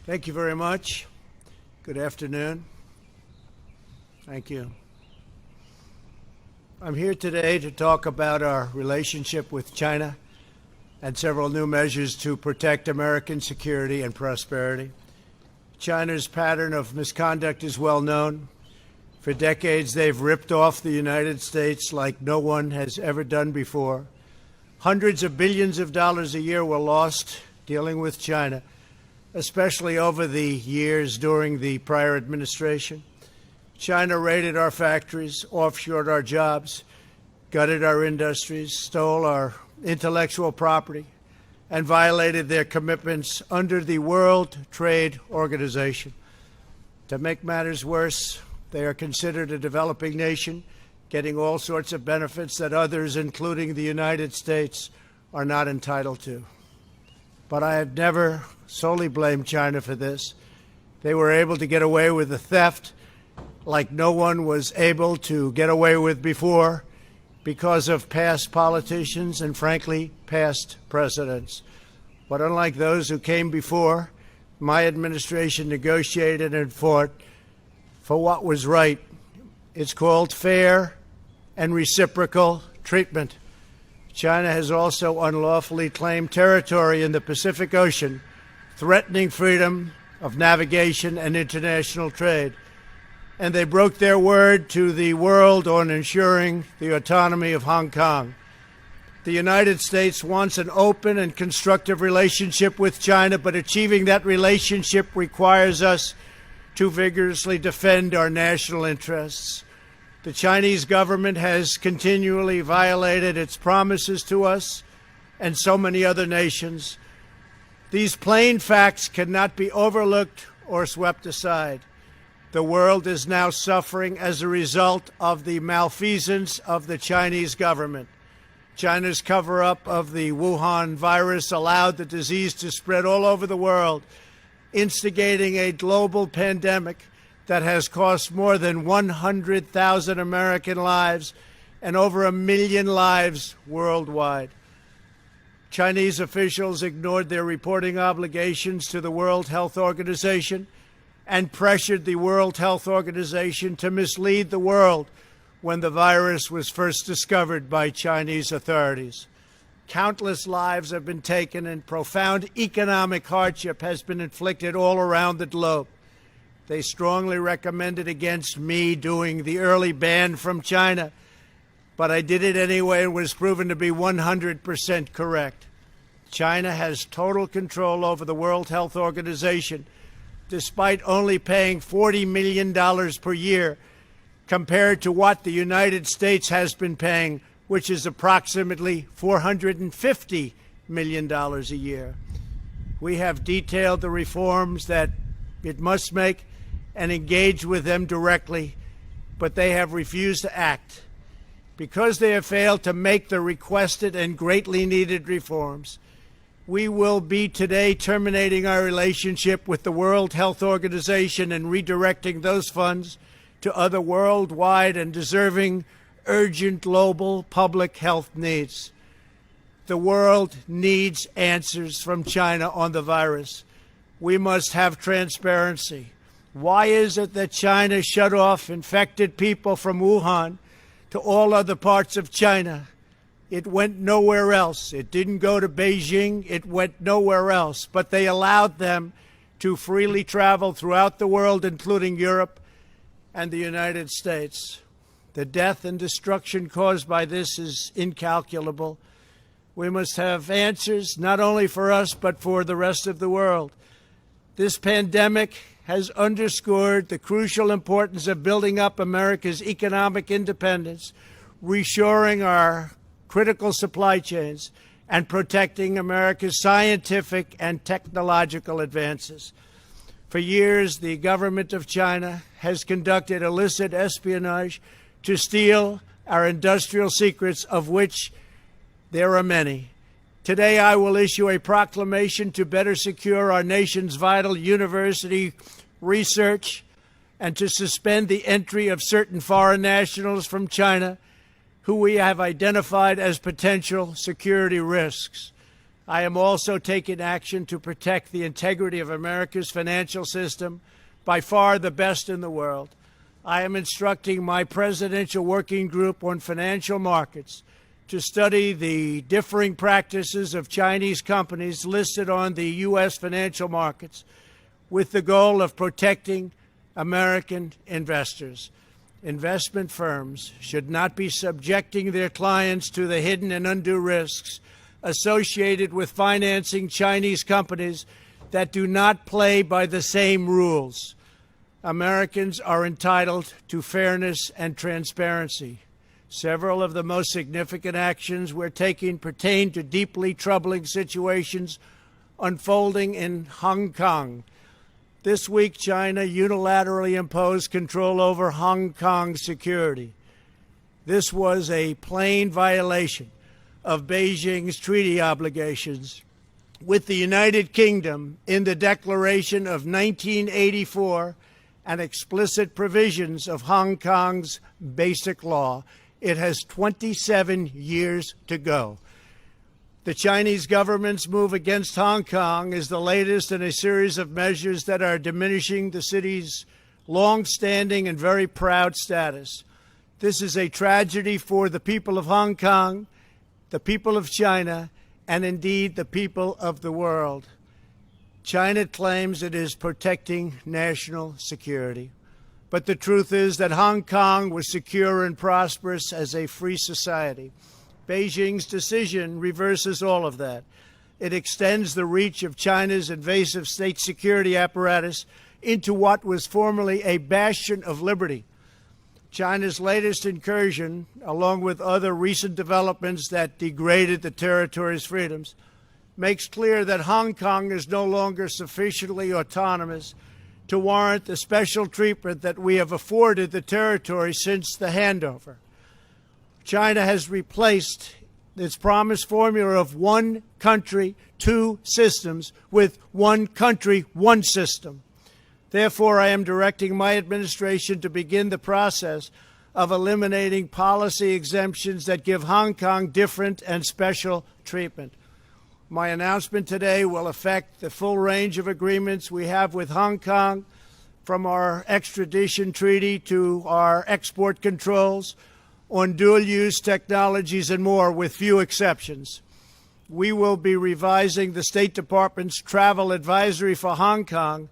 Thank you very much. Good afternoon. Thank you. I'm here today to talk about our relationship with China and several new measures to protect American security and prosperity. China's pattern of misconduct is well known. For decades, they've ripped off the United States like no one has ever done before. Hundreds of billions of dollars a year were lost dealing with China, especially over the years during the prior administration. China raided our factories, offshored our jobs, gutted our industries, stole our intellectual property, and violated their commitments under the World Trade Organization. To make matters worse, they are considered a developing nation, getting all sorts of benefits that others, including the United States, are not entitled to. But I have never solely blamed China for this. They were able to get away with the theft like no one was able to get away with before because of past politicians and, frankly, past presidents. But unlike those who came before, my administration negotiated and fought for what was right. It's called fair and reciprocal treatment. China has also unlawfully claimed territory in the Pacific Ocean, threatening freedom of navigation and international trade. And they broke their word to the world on ensuring the autonomy of Hong Kong. The United States wants an open and constructive relationship with China, but achieving that relationship requires us to vigorously defend our national interests. The Chinese government has continually violated its promises to us and so many other nations. These plain facts cannot be overlooked or swept aside. The world is now suffering as a result of the malfeasance of the Chinese government. China's cover-up of the Wuhan virus allowed the disease to spread all over the world, instigating a global pandemic that has cost more than 100,000 American lives and over 1 million lives worldwide. Chinese officials ignored their reporting obligations to the World Health Organization and pressured the World Health Organization to mislead the world when the virus was first discovered by Chinese authorities. Countless lives have been taken and profound economic hardship has been inflicted all around the globe. They strongly recommended against me doing the early ban from China, but I did it anyway and was proven to be 100% correct. China has total control over the World Health Organization, despite only paying $40 million per year compared to what the United States has been paying, which is approximately $450 million a year. We have detailed the reforms that it must make and engage with them directly, but they have refused to act. Because they have failed to make the requested and greatly needed reforms, we will be today terminating our relationship with the World Health Organization and redirecting those funds to other worldwide and deserving urgent global public health needs. The world needs answers from China on the virus. We must have transparency. Why is it that China shut off infected people from Wuhan to all other parts of China? It went nowhere else. It didn't go to Beijing. It went nowhere else. But they allowed them to freely travel throughout the world, including Europe and the United States. The death and destruction caused by this is incalculable. We must have answers, not only for us, but for the rest of the world. This pandemic has underscored the crucial importance of building up America's economic independence, reshoring our critical supply chains, and protecting America's scientific and technological advances. For years, the government of China has conducted illicit espionage to steal our industrial secrets, of which there are many. Today, I will issue a proclamation to better secure our nation's vital university research and to suspend the entry of certain foreign nationals from China who we have identified as potential security risks. I am also taking action to protect the integrity of America's financial system, by far the best in the world. I am instructing my presidential working group on financial markets to study the differing practices of Chinese companies listed on the U.S. financial markets with the goal of protecting American investors. Investment firms should not be subjecting their clients to the hidden and undue risks associated with financing Chinese companies that do not play by the same rules. Americans are entitled to fairness and transparency. Several of the most significant actions we're taking pertain to deeply troubling situations unfolding in Hong Kong. This week, China unilaterally imposed control over Hong Kong's security. This was a plain violation of Beijing's treaty obligations with the United Kingdom in the Declaration of 1984 and explicit provisions of Hong Kong's Basic Law. It has 27 years to go. The Chinese government's move against Hong Kong is the latest in a series of measures that are diminishing the city's long-standing and very proud status. This is a tragedy for the people of Hong Kong, the people of China, and indeed the people of the world. China claims it is protecting national security. But the truth is that Hong Kong was secure and prosperous as a free society. Beijing's decision reverses all of that. It extends the reach of China's invasive state security apparatus into what was formerly a bastion of liberty. China's latest incursion, along with other recent developments that degraded the territory's freedoms, makes clear that Hong Kong is no longer sufficiently autonomous to warrant the special treatment that we have afforded the territory since the handover. China has replaced its promised formula of one country, two systems with one country, one system. Therefore, I am directing my administration to begin the process of eliminating policy exemptions that give Hong Kong different and special treatment. My announcement today will affect the full range of agreements we have with Hong Kong, from our extradition treaty to our export controls on dual-use technologies and more, with few exceptions. We will be revising the State Department's travel advisory for Hong Kong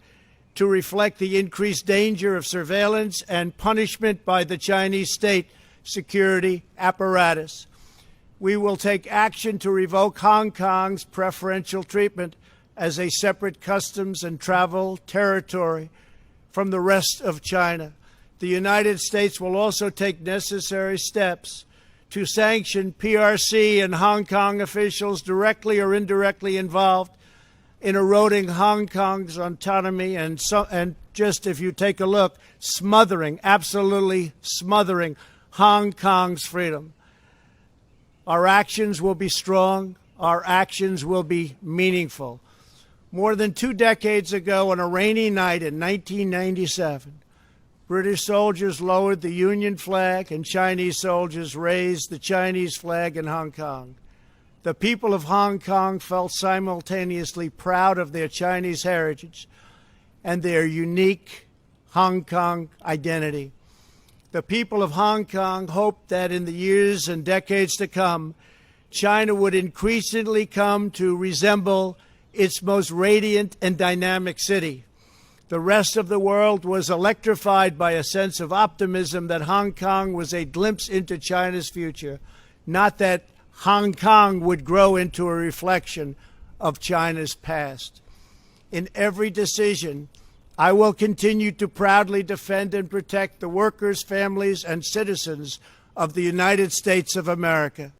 to reflect the increased danger of surveillance and punishment by the Chinese state security apparatus. We will take action to revoke Hong Kong's preferential treatment as a separate customs and travel territory from the rest of China. The United States will also take necessary steps to sanction PRC and Hong Kong officials directly or indirectly involved in eroding Hong Kong's autonomy and just, if you take a look, absolutely smothering Hong Kong's freedom. Our actions will be strong. Our actions will be meaningful. More than 2 decades ago, on a rainy night in 1997, British soldiers lowered the Union flag and Chinese soldiers raised the Chinese flag in Hong Kong. The people of Hong Kong felt simultaneously proud of their Chinese heritage and their unique Hong Kong identity. The people of Hong Kong hoped that in the years and decades to come, China would increasingly come to resemble its most radiant and dynamic city. The rest of the world was electrified by a sense of optimism that Hong Kong was a glimpse into China's future, not that Hong Kong would grow into a reflection of China's past. In every decision, I will continue to proudly defend and protect the workers, families, and citizens of the United States of America.